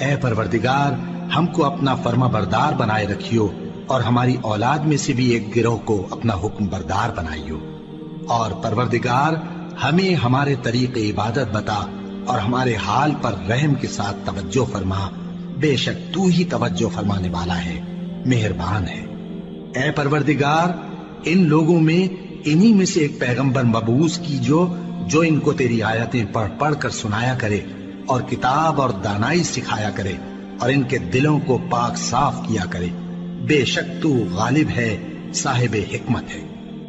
اے پروردگار ہم کو اپنا فرما بردار بنائے رکھیو اور ہماری اولاد میں سے بھی ایک گروہ کو اپنا حکم بردار بنائیو، اور پروردگار ہمیں ہمارے طریق عبادت بتا اور ہمارے حال پر رحم کے ساتھ توجہ فرما، بے شک تو ہی توجہ فرمانے والا ہے، مہربان ہے۔ اے پروردگار ان لوگوں میں انہی میں سے ایک پیغمبر مبعوث کیجو جو ان کو تیری آیتیں پڑھ پڑھ کر سنایا کرے اور کتاب اور دانائی سکھایا کرے اور ان کے دلوں کو پاک صاف کیا کرے، بے شک تو غالب ہے، صاحب حکمت ہے۔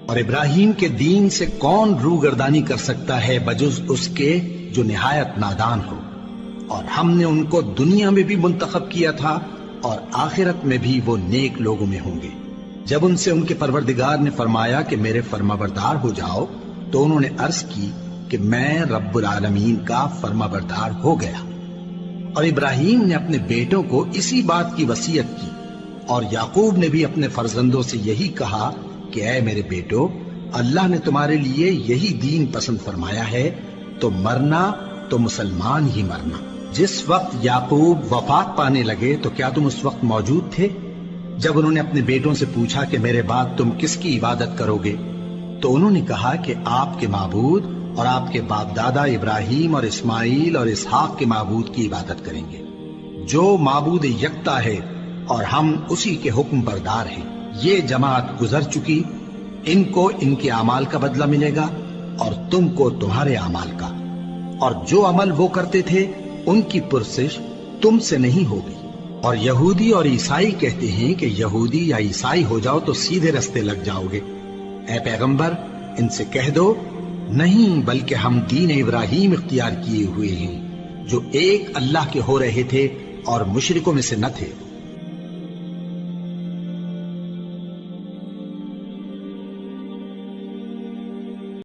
اور ابراہیم کے دین سے کون روگردانی کر سکتا ہے بجز اس کے جو نہایت نادان ہو، اور ہم نے ان کو دنیا میں بھی منتخب کیا تھا اور آخرت میں بھی وہ نیک لوگوں میں ہوں گے۔ جب ان سے ان کے پروردگار نے فرمایا کہ میرے فرما بردار ہو جاؤ تو انہوں نے عرض کی کہ میں رب العالمین کا فرما بردار ہو گیا۔ اور ابراہیم نے اپنے بیٹوں کو اسی بات کی وصیت کی، اور یعقوب نے بھی اپنے فرزندوں سے یہی کہا کہ اے میرے بیٹو، اللہ نے تمہارے لیے یہی دین پسند فرمایا ہے، تو مرنا تو مسلمان ہی مرنا۔ جس وقت یعقوب وفات پانے لگے تو کیا تم اس وقت موجود تھے جب انہوں نے اپنے بیٹوں سے پوچھا کہ میرے بعد تم کس کی عبادت کرو گے؟ تو انہوں نے کہا کہ آپ کے معبود اور آپ کے باپ دادا ابراہیم اور اسماعیل اور اسحاق کے معبود کی عبادت کریں گے، جو معبود یکتا ہے اور ہم اسی کے حکم بردار ہیں۔ یہ جماعت گزر چکی، ان کو ان کے اعمال کا بدلہ ملے گا اور تم کو تمہارے اعمال کا، اور جو عمل وہ کرتے تھے ان کی پرسش تم سے نہیں ہوگی۔ اور یہودی اور عیسائی کہتے ہیں کہ یہودی یا عیسائی ہو جاؤ تو سیدھے رستے لگ جاؤ گے۔ اے پیغمبر ان سے کہہ دو نہیں، بلکہ ہم دین ابراہیم اختیار کیے ہوئے ہیں جو ایک اللہ کے ہو رہے تھے اور مشرکوں میں سے نہ تھے۔